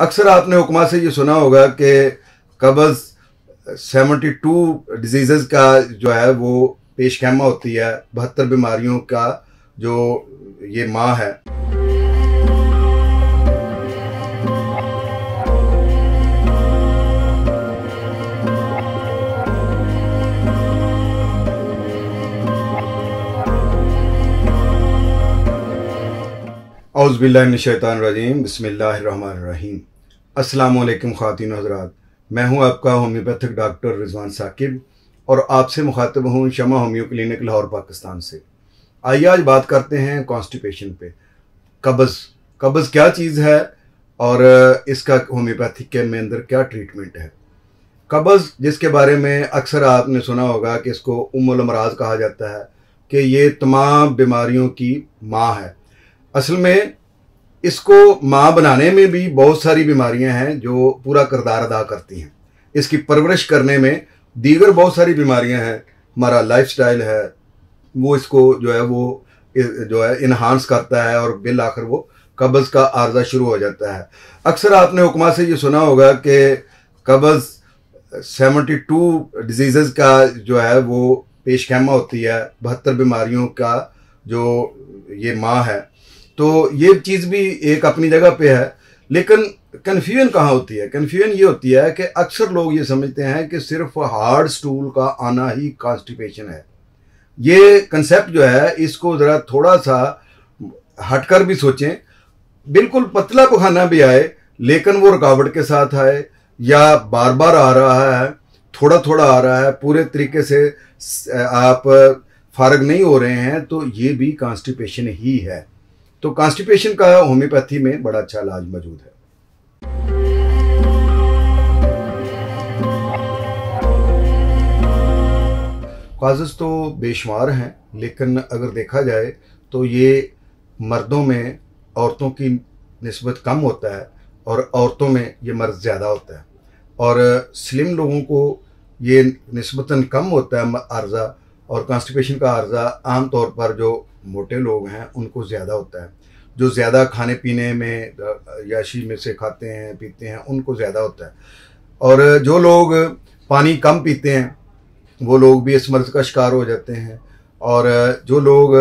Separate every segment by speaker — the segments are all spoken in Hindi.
Speaker 1: अक्सर आपने हुक्मा से ये सुना होगा कि कब्ज़ 72 डिजीज़ का जो है वो पेशखैमा होती है, 72 बीमारियों का जो ये माँ है। औज़ुबिल्लाहिमिनश्शैतानिर्रजीम बिस्मिल्लाहिर्रहमानिर्रहीम। अस्सलामु अलैकुम ख़वातीन हज़रात, मैं हूं आपका होम्योपैथिक डॉक्टर रिजवान साकिब और आपसे मुखातब हूं शमा होम्यो क्लिनिक लाहौर पाकिस्तान से। आइए आज बात करते हैं कॉन्स्टिपेशन पे। कब्ज़ क्या चीज़ है और इसका होम्योपैथिक के में अंदर क्या ट्रीटमेंट है। कब्ज़ जिसके बारे में अक्सर आपने सुना होगा कि इसको उम्मुल अमराज़ कहा जाता है कि ये तमाम बीमारियों की माँ है। असल में इसको माँ बनाने में भी बहुत सारी बीमारियां हैं जो पूरा किरदार अदा करती हैं। इसकी परवरिश करने में दीगर बहुत सारी बीमारियां हैं, हमारा लाइफस्टाइल है वो इसको जो है इन्हांस करता है और बिल आखिर वो कब्ज़ का आर्जा शुरू हो जाता है। अक्सर आपने हुक्मा से ये सुना होगा कि कब्ज़ 72 डिजीज़ का जो है वो पेशखैमा होती है, 72 बीमारियों का जो ये माँ है। तो ये चीज़ भी एक अपनी जगह पे है, लेकिन कन्फ्यूजन कहाँ होती है? कन्फ्यूजन ये होती है कि अक्सर लोग ये समझते हैं कि सिर्फ हार्ड स्टूल का आना ही कॉन्स्टिपेशन है। ये कंसेप्ट जो है इसको ज़रा थोड़ा सा हटकर भी सोचें। बिल्कुल पतला पखाना भी आए लेकिन वो रुकावट के साथ आए, या बार बार आ रहा है, थोड़ा थोड़ा आ रहा है, पूरे तरीके से आप फारग नहीं हो रहे हैं, तो ये भी कॉन्स्टिपेशन ही है। तो कॉन्स्टिपेशन का होम्योपैथी में बड़ा अच्छा इलाज मौजूद है। काज़ज़ तो बेशुमार हैं, लेकिन अगर देखा जाए तो ये मर्दों में औरतों की निस्बत कम होता है और औरतों में ये मर्द ज़्यादा होता है, और स्लिम लोगों को ये निस्बतन कम होता है आर्जा, और कॉन्स्टिपेशन का आर्जा आम तौर पर जो मोटे लोग हैं उनको ज़्यादा होता है। जो ज़्यादा खाने पीने में याशी में से खाते हैं पीते हैं उनको ज़्यादा होता है, और जो लोग पानी कम पीते हैं वो लोग भी इस मर्ज़ का शिकार हो जाते हैं। और जो लोग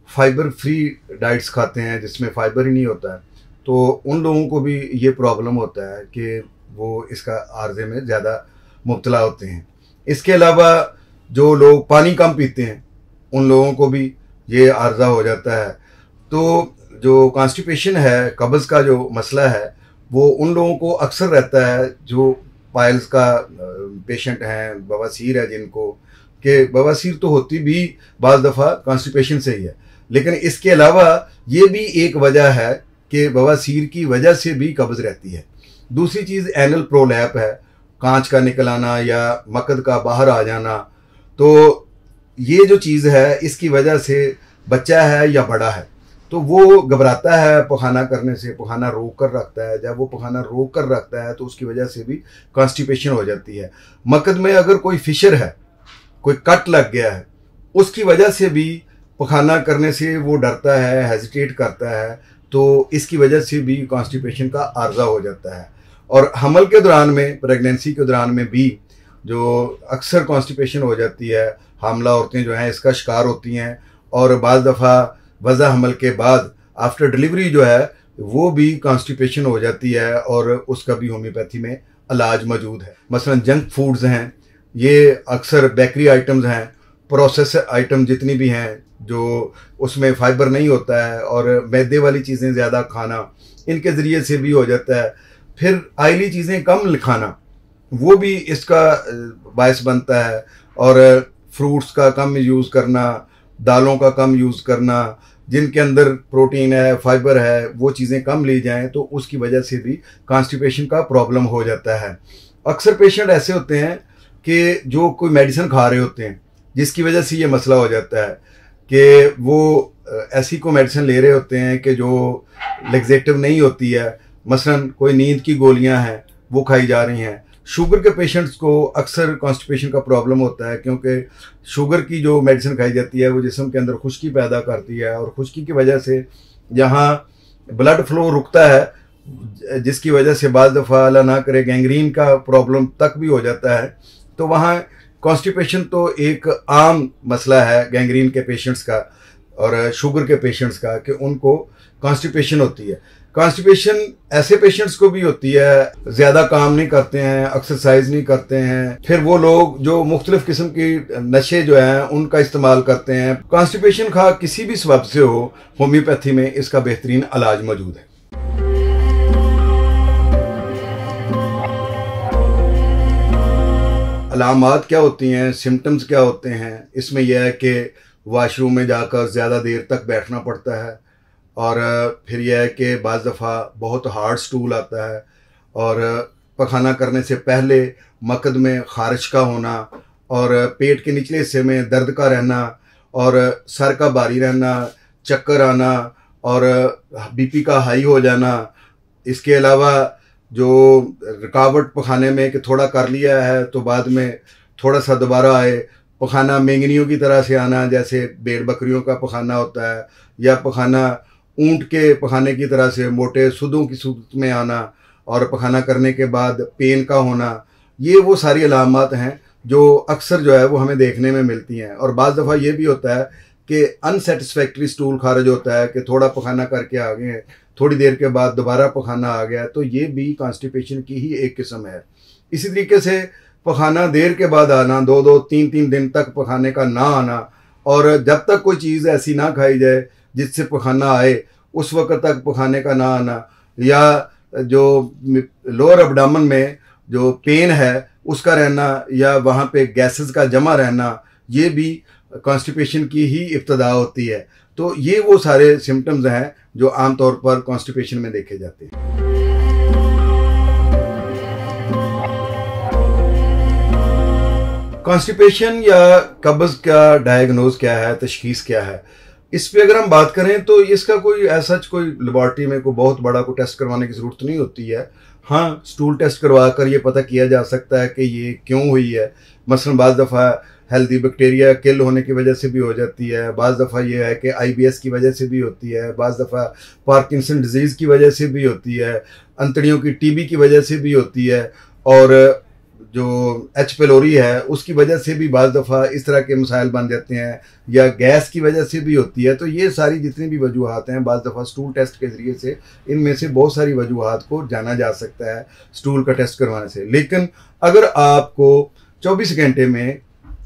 Speaker 1: फाइबर फ्री डाइट्स खाते हैं जिसमें फ़ाइबर ही नहीं होता है, तो उन लोगों को भी ये प्रॉब्लम होता है कि वो इसका आर्जे में ज़्यादा मुब्तला होते हैं। इसके अलावा जो लोग पानी कम पीते हैं उन लोगों को भी ये आर्जा हो जाता है। तो जो कॉन्स्टिपेशन है, कब्ज़ का जो मसला है, वो उन लोगों को अक्सर रहता है जो पाइल्स का पेशेंट हैं, बवासीर है जिनको, कि बवासीर तो होती भी बाज़ दफ़ा कॉन्स्टिपेशन से ही है, लेकिन इसके अलावा ये भी एक वजह है कि बवासीर की वजह से भी कब्ज़ रहती है। दूसरी चीज़ एनल प्रोलैप है, कांच का निकल आना या मकद का बाहर आ जाना। तो ये जो चीज़ है इसकी वजह से बच्चा है या बड़ा है तो वो घबराता है पखाना करने से, पखाना रोक कर रखता है। जब वो पखाना रोक कर रखता है तो उसकी वजह से भी कॉन्स्टिपेशन हो जाती है। मकद में अगर कोई फिशर है, कोई कट लग गया है, उसकी वजह से भी पखाना करने से वो डरता है, हेजिटेट करता है, तो इसकी वजह से भी कॉन्स्टिपेशन का आर्जा हो जाता है। और हमल के दौरान में, प्रेगनेंसी के दौरान में भी जो अक्सर कॉन्स्टिपेशन हो जाती है, हामला औरतें जो हैं इसका शिकार होती हैं, और बाज़ दफ़ा वज़ा हमल के बाद आफ्टर डिलीवरी जो है वो भी कॉन्स्टिपेशन हो जाती है, और उसका भी होम्योपैथी में इलाज मौजूद है। मसलन जंक फूड्स हैं, ये अक्सर बेकरी आइटम्स हैं, प्रोसेस आइटम जितनी भी हैं जो उसमें फ़ाइबर नहीं होता है, और मैदे वाली चीज़ें ज़्यादा खाना, इनके ज़रिए से भी हो जाता है। फिर आयली चीज़ें कम खाना वो भी इसका बायस बनता है, और फ्रूट्स का कम यूज़ करना, दालों का कम यूज़ करना, जिनके अंदर प्रोटीन है, फाइबर है, वो चीज़ें कम ली जाएं तो उसकी वजह से भी कॉन्स्टिपेशन का प्रॉब्लम हो जाता है। अक्सर पेशेंट ऐसे होते हैं कि जो कोई मेडिसिन खा रहे होते हैं जिसकी वजह से ये मसला हो जाता है कि वो ऐसी कोई मेडिसिन ले रहे होते हैं कि जो लेग्जेटिव नहीं होती है। मसलन कोई नींद की गोलियां हैं वो खाई जा रही हैं। शुगर के पेशेंट्स को अक्सर कॉन्स्टिपेशन का प्रॉब्लम होता है, क्योंकि शुगर की जो मेडिसिन खाई जाती है वो जिस्म के अंदर खुश्की पैदा करती है, और खुश्की की वजह से जहाँ ब्लड फ्लो रुकता है जिसकी वजह से बाज़ दफ़ा अल्लाह ना करे गैंग्रीन का प्रॉब्लम तक भी हो जाता है। तो वहाँ कॉन्स्टिपेशन तो एक आम मसला है गैंग्रीन के पेशेंट्स का और शुगर के पेशेंट्स का, कि उनको कॉन्स्टिपेशन होती है। कॉन्स्टिपेशन ऐसे पेशेंट्स को भी होती है, ज़्यादा काम नहीं करते हैं, एक्सरसाइज नहीं करते हैं, फिर वो लोग जो मुख्तलिफ किस्म की नशे जो हैं उनका इस्तेमाल करते हैं। कॉन्स्टिपेशन खा किसी भी सबब से हो, होम्योपैथी में इसका बेहतरीन इलाज मौजूद है। अलामात क्या होती हैं, सिम्टम्स क्या होते हैं, इसमें यह है कि वाशरूम में जाकर ज़्यादा देर तक बैठना पड़ता है, और फिर यह है कि बाज़ दफ़ा बहुत हार्ड स्टूल आता है, और पखाना करने से पहले मकद में खारिश का होना, और पेट के निचले हिस्से में दर्द का रहना, और सर का भारी रहना, चक्कर आना, और बीपी का हाई हो जाना। इसके अलावा जो रुकावट पखाने में कि थोड़ा कर लिया है तो बाद में थोड़ा सा दोबारा आए, पखाना मेंगनियों की तरह से आना, जैसे भेड़ बकरियों का पखाना होता है, या पखाना ऊंट के पखाने की तरह से मोटे सुदों की सूरत में आना, और पखाना करने के बाद पेन का होना। ये वो सारी अलामात हैं जो अक्सर जो है वो हमें देखने में मिलती हैं। और बाज़ दफ़ा ये भी होता है कि अनसेटिस्फैक्ट्री स्टूल खारिज होता है, कि थोड़ा पखाना करके आ गए हैं, थोड़ी देर के बाद दोबारा पखाना आ गया, तो ये भी कॉन्स्टिपेशन की ही एक किस्म है। इसी तरीके से पखाना देर के बाद आना, 2-2, 3-3 दिन तक पखाने का ना आना, और जब तक कोई चीज़ ऐसी ना खाई जाए जिससे पखाना आए उस वक्त तक पखाने का ना आना, या जो लोअर एब्डोमेन में जो पेन है उसका रहना, या वहाँ पे गैसेस का जमा रहना, ये भी कॉन्स्टिपेशन की ही इब्तदा होती है। तो ये वो सारे सिम्टम्स हैं जो आमतौर पर कॉन्स्टिपेशन में देखे जाते हैं। कॉन्स्टिपेशन या कब्ज़ का डायग्नोज क्या है, तशखीस क्या है, इस पे अगर हम बात करें तो इसका कोई ऐसा कोई लेबॉर्ट्री में कोई बहुत बड़ा कोई टेस्ट करवाने की ज़रूरत नहीं होती है। हाँ, स्टूल टेस्ट करवा कर ये पता किया जा सकता है कि ये क्यों हुई है। मसलन बाज़ दफ़ा हेल्दी बैक्टीरिया किल होने की वजह से भी हो जाती है, बाज़ दफ़ा ये है कि IBS की वजह से भी होती है, बाज़ दफ़ा पार्किंसन डिजीज़ की वजह से भी होती है, अंतड़ियों की TB की वजह से भी होती है, और जो H पेलोरी है उसकी वजह से भी बाज़ दफ़ा इस तरह के मसाइल बन जाते हैं, या गैस की वजह से भी होती है। तो ये सारी जितनी भी वजूहात हैं, बाज़ दफ़ा स्टूल टेस्ट के ज़रिए से इनमें से बहुत सारी वजूहात को जाना जा सकता है स्टूल का टेस्ट करवाने से। लेकिन अगर आपको 24 घंटे में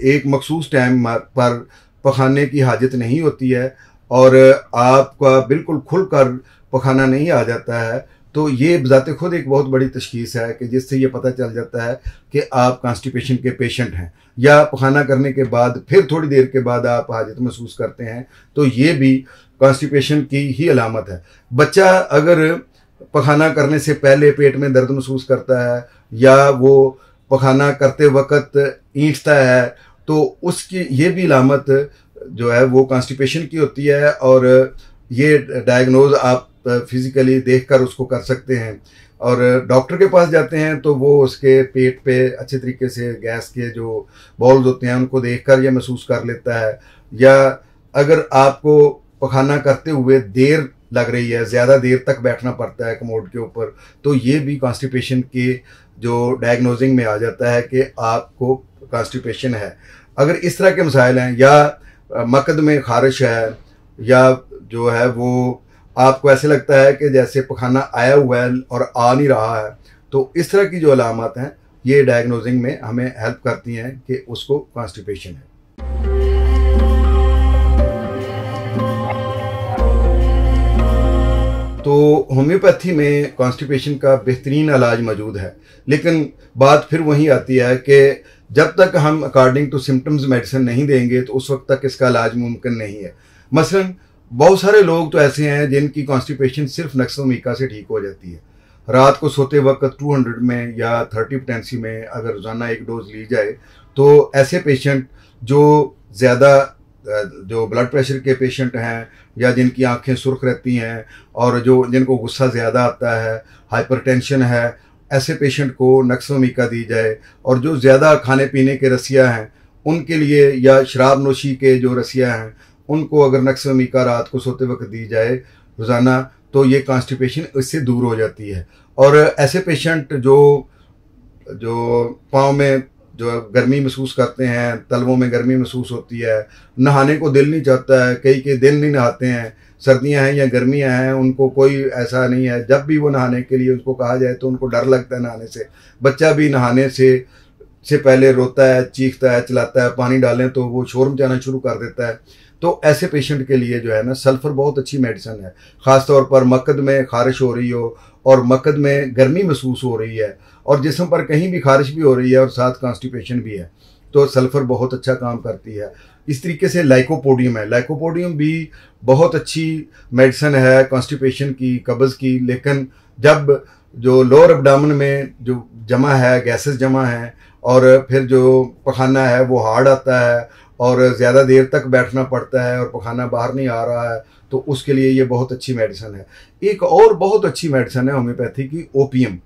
Speaker 1: एक मखसूस टाइम पर पखाने की हाजत नहीं होती है, और आपका बिल्कुल खुलकर पखाना नहीं आ जाता है, तो ये बज़ाते खुद एक बहुत बड़ी तशखीस है कि जिससे ये पता चल जाता है कि आप कॉन्स्टिपेशन के पेशेंट हैं। या पखाना करने के बाद फिर थोड़ी देर के बाद आप हाजत महसूस करते हैं, तो ये भी कॉन्स्टिपेशन की ही अलामत है। बच्चा अगर पखाना करने से पहले पेट में दर्द महसूस करता है, या वो पखाना करते वक्त ईंटता है, तो उसकी ये भी अलामत जो है वो कॉन्स्टिपेशन की होती है, और ये डायग्नोज आप फिज़िकली देखकर उसको कर सकते हैं। और डॉक्टर के पास जाते हैं तो वो उसके पेट पे अच्छे तरीके से गैस के जो बॉल्स होते हैं उनको देखकर ये महसूस कर लेता है। या अगर आपको पखाना करते हुए देर लग रही है, ज़्यादा देर तक बैठना पड़ता है कमोड के ऊपर, तो ये भी कॉन्स्टिपेशन के जो डायग्नोजिंग में आ जाता है कि आपको कॉन्स्टिपेशन है। अगर इस तरह के मसाइल हैं, या मकद में खारिश है, या जो है वो आपको ऐसे लगता है कि जैसे पखाना आया हुआ है और आ नहीं रहा है, तो इस तरह की जो अलामत हैं ये डायग्नोजिंग में हमें हेल्प करती हैं कि उसको कॉन्स्टिपेशन है। तो होम्योपैथी में कॉन्स्टिपेशन का बेहतरीन इलाज मौजूद है, लेकिन बात फिर वही आती है कि जब तक हम अकॉर्डिंग टू सिम्टम्स मेडिसिन नहीं देंगे तो उस वक्त तक इसका इलाज मुमकिन नहीं है। मसलन बहुत सारे लोग तो ऐसे हैं जिनकी कॉन्स्टिपेशन सिर्फ नक्सोमीका से ठीक हो जाती है। रात को सोते वक्त 200 में या 30 पोटेंसी में अगर रोज़ाना एक डोज ली जाए, तो ऐसे पेशेंट जो ज़्यादा जो ब्लड प्रेशर के पेशेंट हैं, या जिनकी आंखें सुर्ख रहती हैं, और जिनको गुस्सा ज़्यादा आता है, हाइपरटेंशन है, ऐसे पेशेंट को नक्सोमीका दी जाए। और जो ज़्यादा खाने पीने के रसिया हैं उनके लिए, या शराब नोशी के जो रसिया हैं उनको अगर नक्सोमीका रात को सोते वक्त दी जाए रोज़ाना, तो ये कॉन्स्टिपेशन इससे दूर हो जाती है। और ऐसे पेशेंट जो पाँव में जो गर्मी महसूस करते हैं, तलवों में गर्मी महसूस होती है, नहाने को दिल नहीं चाहता है, कई दिन नहीं नहाते हैं, सर्दियां हैं या गर्मियां हैं, उनको कोई ऐसा नहीं है, जब भी वो नहाने के लिए उसको कहा जाए तो उनको डर लगता है नहाने से। बच्चा भी नहाने से पहले रोता है, चीखता है, चिल्लाता है, पानी डालें तो वो शोर मचाना शुरू कर देता है। तो ऐसे पेशेंट के लिए जो है ना सल्फर बहुत अच्छी मेडिसिन है। ख़ासतौर पर मकद में खारिश हो रही हो और मकद में गर्मी महसूस हो रही है और जिस्म पर कहीं भी खारिश भी हो रही है और साथ कॉन्स्टिपेशन भी है, तो सल्फर बहुत अच्छा काम करती है। इस तरीके से लाइकोपोडियम है, लाइकोपोडियम भी बहुत अच्छी मेडिसिन है कॉन्स्टिपेशन की, कब्ज़ की। लेकिन जब जो लोअर एब्डोमेन में जो जमा है, गैसेस जमा हैं और फिर जो पखाना है वो हार्ड आता है और ज़्यादा देर तक बैठना पड़ता है और पखाना बाहर नहीं आ रहा है, तो उसके लिए ये बहुत अच्छी मेडिसिन है। एक और बहुत अच्छी मेडिसिन है होम्योपैथी की, ओपियम।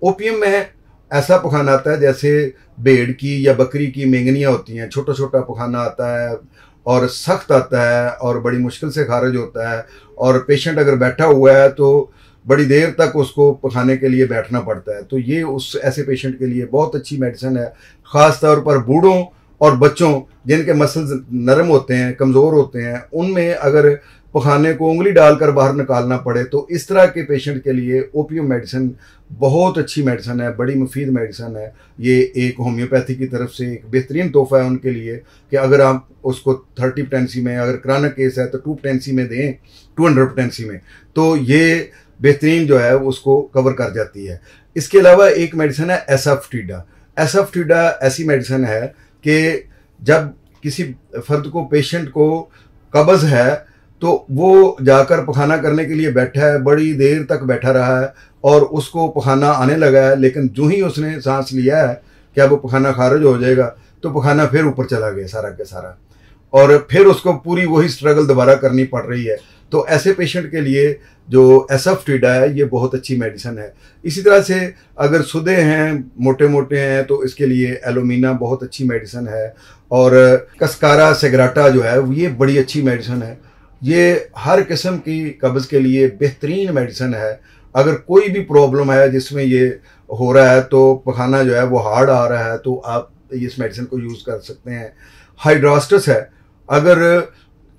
Speaker 1: ओपियम में ऐसा पखाना आता है जैसे भेड़ की या बकरी की मेंगनियाँ होती हैं, छोटा छोटा पखाना आता है और सख्त आता है और बड़ी मुश्किल से खारिज होता है और पेशेंट अगर बैठा हुआ है तो बड़ी देर तक उसको पखाने के लिए बैठना पड़ता है। तो ये उस ऐसे पेशेंट के लिए बहुत अच्छी मेडिसिन है। ख़ास तौर पर बूढ़ों और बच्चों जिनके मसल्स नरम होते हैं, कमज़ोर होते हैं, उनमें अगर पखाने को उंगली डालकर बाहर निकालना पड़े तो इस तरह के पेशेंट के लिए ओपियम मेडिसिन बहुत अच्छी मेडिसिन है, बड़ी मुफीद मेडिसिन है। ये एक होम्योपैथी की तरफ से एक बेहतरीन तोहफा है उनके लिए कि अगर आप उसको 30 पोटेंसी में, अगर क्रानिक केस है तो 2 पोटेंसी में दें, 200 पोटेंसी में, तो ये बेहतरीन जो है उसको कवर कर जाती है। इसके अलावा एक मेडिसिन है एसाफटीडा। एसाफटीडा ऐसी मेडिसिन है कि जब किसी फर्द को, पेशेंट को कब्ज़ है तो वो जाकर पखाना करने के लिए बैठा है, बड़ी देर तक बैठा रहा है और उसको पखाना आने लगा है, लेकिन जो ही उसने सांस लिया है कि अब पखाना खारिज हो जाएगा तो पखाना फिर ऊपर चला गया सारा का सारा और फिर उसको पूरी वही स्ट्रगल दोबारा करनी पड़ रही है। तो ऐसे पेशेंट के लिए जो एसाफटीडा है ये बहुत अच्छी मेडिसिन है। इसी तरह से अगर सुदे हैं, मोटे मोटे हैं, तो इसके लिए एलोमीना बहुत अच्छी मेडिसिन है और कस्कारा सेग्राटा जो है ये बड़ी अच्छी मेडिसिन है। ये हर किस्म की कब्ज़ के लिए बेहतरीन मेडिसिन है। अगर कोई भी प्रॉब्लम है जिसमें ये हो रहा है तो पखाना जो है वो हार्ड आ रहा है तो आप इस मेडिसिन को यूज़ कर सकते हैं। हाइड्रास्टस है, अगर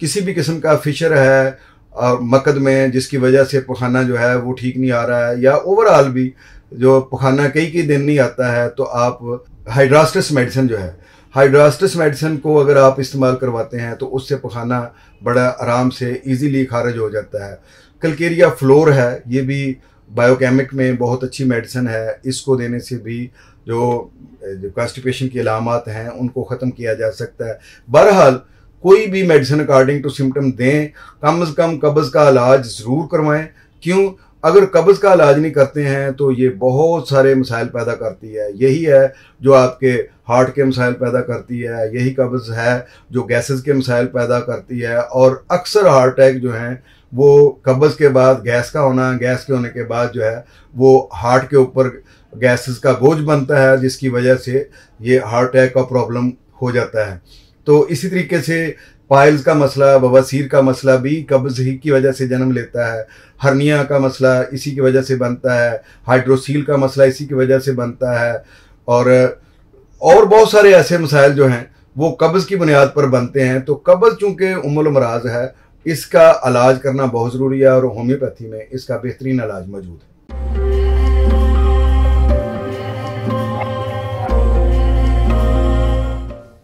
Speaker 1: किसी भी किस्म का फिशर है और मकद में जिसकी वजह से पखाना जो है वो ठीक नहीं आ रहा है या ओवरऑल भी जो पखाना कई दिन नहीं आता है, तो आप हाइड्रास्टस मेडिसिन जो है, हाइड्रास्टस मेडिसिन को अगर आप इस्तेमाल करवाते हैं तो उससे पखाना बड़ा आराम से इजीली खारिज हो जाता है। कलकेरिया फ्लोर है, ये भी बायोकेमिक में बहुत अच्छी मेडिसिन है। इसको देने से भी जो कॉन्स्टिपेशन की अलामात हैं उनको ख़त्म किया जा सकता है। बहरहाल कोई भी मेडिसिन अकॉर्डिंग टू सिम्टम दें, कम से कम कब्ज़ का इलाज ज़रूर करवाएं। क्यों? अगर कब्ज़ का इलाज नहीं करते हैं तो ये बहुत सारे मसाइल पैदा करती है। यही है जो आपके हार्ट के मसाइल पैदा करती है, यही कब्ज़ है जो गैसेस के मसाइल पैदा करती है। और अक्सर हार्ट अटैक जो हैं वो कब्ज़ के बाद गैस का होना, गैस के होने के बाद जो है वो हार्ट के ऊपर गैसेस का बोझ बनता है, जिसकी वजह से ये हार्ट अटैक का प्रॉब्लम हो जाता है। तो इसी तरीके से पाइल्स का मसला, बवासीर का मसला भी कब्ज़ ही की वजह से जन्म लेता है। हर्निया का मसला इसी की वजह से बनता है। हाइड्रोसील का मसला इसी की वजह से बनता है। और बहुत सारे ऐसे मसाइल जो हैं वो कब्ज़ की बुनियाद पर बनते हैं। तो कब्ज़ चूँकि उम्मुल अमराज है, इसका इलाज करना बहुत ज़रूरी है और होम्योपैथी में इसका बेहतरीन इलाज मौजूद है।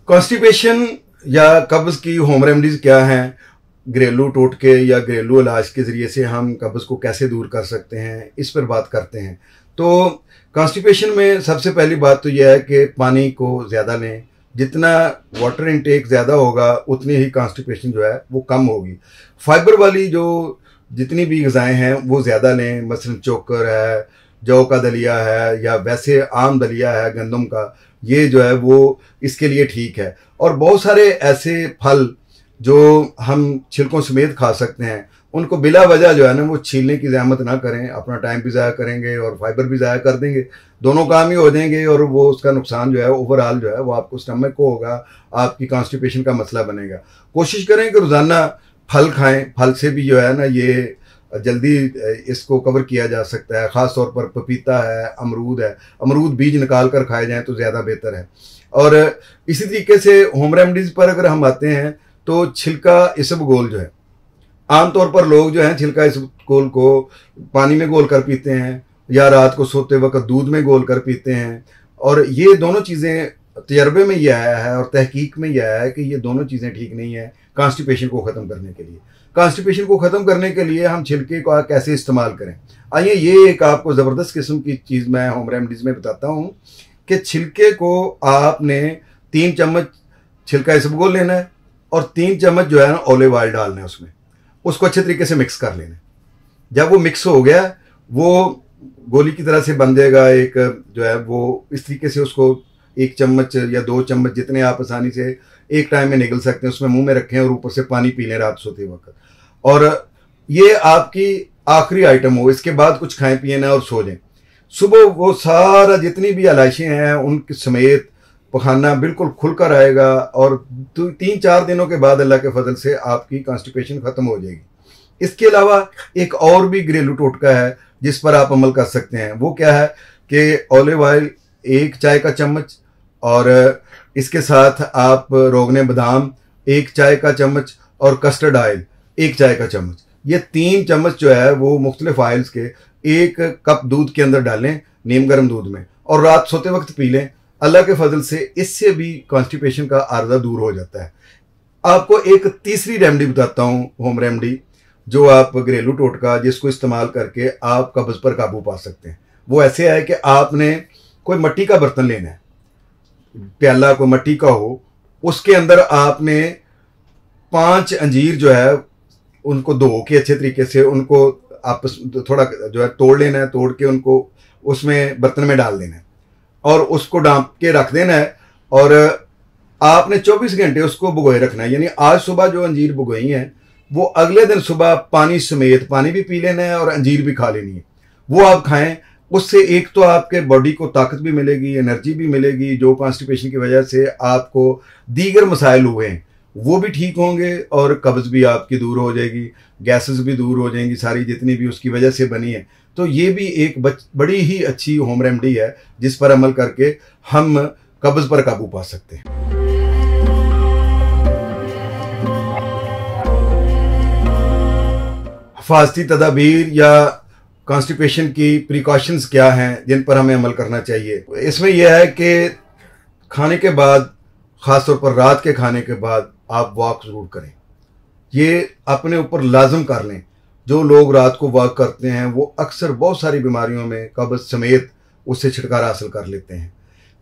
Speaker 1: कॉन्स्टिपेशन या कब्ज़ की होम रेमेडीज़ क्या हैं, घरेलू टोटके या घरेलू इलाज के ज़रिए से हम कब्ज़ को कैसे दूर कर सकते हैं, इस पर बात करते हैं। तो कॉन्स्टिपेशन में सबसे पहली बात तो यह है कि पानी को ज़्यादा लें। जितना वाटर इनटेक ज़्यादा होगा उतनी ही कॉन्स्टिपेशन जो है वो कम होगी। फाइबर वाली जो जितनी भी ग़िज़ाएँ हैं वो ज़्यादा लें, मसलन चोकर है, जौ का दलिया है या वैसे आम दलिया है गंदम का, ये जो है वो इसके लिए ठीक है। और बहुत सारे ऐसे फल जो हम छिलकों समेत खा सकते हैं, उनको बिला वजह जो है ना वो छीलने की ज़हमत ना करें। अपना टाइम भी ज़ाया करेंगे और फाइबर भी ज़ाया कर देंगे, दोनों काम ही हो जाएंगे और वो उसका नुकसान जो है ओवरऑल जो है वो आपको स्टमक को होगा, आपकी कॉन्स्टिपेशन का मसला बनेगा। कोशिश करें कि रोज़ाना फल खाएं, फल से भी जो है ना ये जल्दी इसको कवर किया जा सकता है। ख़ास तौर पर पपीता है, अमरूद बीज निकाल कर खाए जाएं तो ज़्यादा बेहतर है। और इसी तरीके से होम रेमडीज़ पर अगर हम आते हैं तो छिलका इसबगोल जो है, आमतौर पर लोग जो हैं छिलका इसबगोल को पानी में घोल कर पीते हैं या रात को सोते वक्त दूध में घोल कर पीते हैं। और ये दोनों चीज़ें तजर्बे में ये आया है और तहकीक में ये आया है कि ये दोनों चीज़ें ठीक नहीं है कॉन्स्टिपेशन को ख़त्म करने के लिए। कॉन्स्टिपेशन को ख़त्म करने के लिए हम छिलके को कैसे इस्तेमाल करें, आइए ये एक आपको ज़बरदस्त किस्म की चीज़ मैं होम रेमडीज़ में बताता हूँ कि छिलके को आपने 3 चम्मच छिलका इसबगोल लेना है और 3 चम्मच जो है ना ऑलिव ऑयल डालना है उसमें, उसको अच्छे तरीके से मिक्स कर लेना है। जब वो मिक्स हो गया, वो गोली की तरह से बन जाएगा एक जो है, वो इस तरीके से उसको 1 चम्मच या 2 चम्मच जितने आप आसानी से एक टाइम में निगल सकते हैं उसमें मुंह में रखें और ऊपर से पानी पी लें रात सोते वक्त। और ये आपकी आखिरी आइटम हो, इसके बाद कुछ खाएं पिए ना और सो जाएं। सुबह वो सारा जितनी भी आलाइशें हैं उनके समेत पखाना बिल्कुल खुलकर आएगा और 3-4 दिनों के बाद अल्लाह के फजल से आपकी कॉन्स्टिपेशन ख़त्म हो जाएगी। इसके अलावा एक और भी घरेलू टोटका है जिस पर आप अमल कर सकते हैं। वो क्या है कि ऑलिव ऑयल 1 चाय का चम्मच और इसके साथ आप रोगने बादाम 1 चाय का चम्मच और कस्टर्ड ऑयल 1 चाय का चम्मच, ये 3 चम्मच जो है वो मुख्तलिफ ऑयल्स के 1 कप दूध के अंदर डालें, नीम गर्म दूध में, और रात सोते वक्त पी लें। अल्लाह के फजल से इससे भी कॉन्स्टिपेशन का आर्जा दूर हो जाता है। आपको एक तीसरी रेमडी बताता हूँ, होम रेमडी, जो आप घरेलू टोटका जिसको इस्तेमाल करके आप कब्ज़ पर काबू पा सकते हैं। वो ऐसे है कि आपने कोई मिट्टी का बर्तन लेना है, प्याला कोई मिट्टी का हो, उसके अंदर आपने 5 अंजीर जो है उनको धो के अच्छे तरीके से उनको आप थोड़ा जो है तोड़ लेना है, तोड़ के उनको उसमें बर्तन में डाल देना है और उसको डांप के रख देना है। और आपने 24 घंटे उसको भिगोए रखना है, यानी आज सुबह जो अंजीर भिगोई हैं वो अगले दिन सुबह पानी समेत, पानी भी पी लेना है और अंजीर भी खा लेनी है। वो आप खाएं, उससे एक तो आपके बॉडी को ताकत भी मिलेगी, एनर्जी भी मिलेगी, जो कॉन्स्टिपेशन की वजह से आपको दीगर मसाइल हुए हैं वो भी ठीक होंगे और कब्ज़ भी आपकी दूर हो जाएगी, गैसेस भी दूर हो जाएंगी सारी जितनी भी उसकी वजह से बनी है। तो ये भी एक बड़ी ही अच्छी होम रेमडी है जिस पर अमल करके हम कब्ज़ पर काबू पा सकते हैं। हिफाजती तदाबीर या कॉन्स्टिपेशन की प्रिकॉशंस क्या हैं जिन पर हमें अमल करना चाहिए, इसमें यह है कि खाने के बाद, ख़ासतौर पर रात के खाने के बाद आप वॉक ज़रूर करें। ये अपने ऊपर लाजम कर लें। जो लोग रात को वॉक करते हैं वो अक्सर बहुत सारी बीमारियों में कब्ज़ समेत उससे छुटकारा हासिल कर लेते हैं।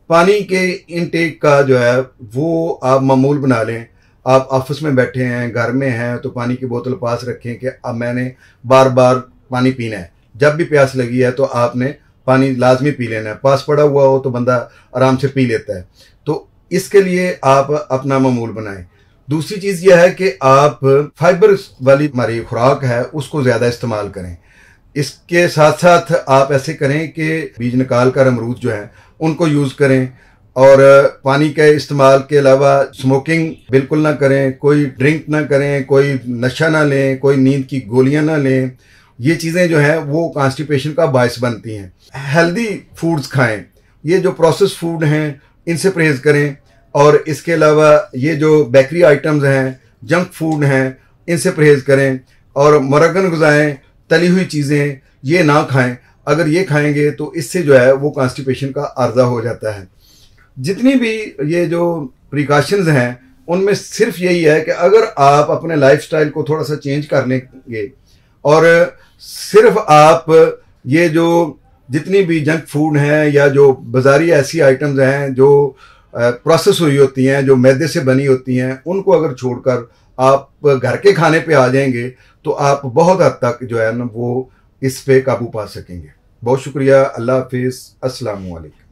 Speaker 1: पानी के इनटेक का जो है वो आप मामूल बना लें। आप ऑफिस में बैठे हैं, घर में हैं, तो पानी की बोतल पास रखें कि अब मैंने बार बार पानी पीना है। जब भी प्यास लगी है तो आपने पानी लाजमी पी लेना है। पास पड़ा हुआ हो तो बंदा आराम से पी लेता है। तो इसके लिए आप अपना मामूल बनाएं। दूसरी चीज़ यह है कि आप फाइबर वाली हमारी खुराक है उसको ज़्यादा इस्तेमाल करें। इसके साथ साथ आप ऐसे करें कि बीज निकाल कर अमरूद जो है उनको यूज़ करें और पानी के इस्तेमाल के अलावा स्मोकिंग बिल्कुल ना करें, कोई ड्रिंक ना करें, कोई नशा ना लें, कोई नींद की गोलियां ना लें। ये चीज़ें जो हैं वो कॉन्स्टिपेशन का बायस बनती हैं। हेल्दी फूड्स खाएं, ये जो प्रोसेस फूड हैं इनसे परहेज़ करें और इसके अलावा ये जो बेकरी आइटम्स हैं, जंक फूड हैं, इनसे परहेज़ करें और मुरगन ग़िज़ाएं, तली हुई चीज़ें ये ना खाएं। अगर ये खाएंगे तो इससे जो है वो कॉन्स्टिपेशन का आर्जा हो जाता है। जितनी भी ये जो प्रिकॉशंस हैं उनमें सिर्फ यही है कि अगर आप अपने लाइफस्टाइल को थोड़ा सा चेंज कर लेंगे और सिर्फ आप ये जो जितनी भी जंक फूड हैं या जो बाज़ारी ऐसी आइटम्स हैं जो प्रोसेस हुई होती हैं, जो मैदे से बनी होती हैं, उनको अगर छोड़कर आप घर के खाने पे आ जाएंगे तो आप बहुत हद तक जो है ना वो इस पे काबू पा सकेंगे। बहुत शुक्रिया। अल्लाह हाफिज़। अस्सलामु अलैकुम।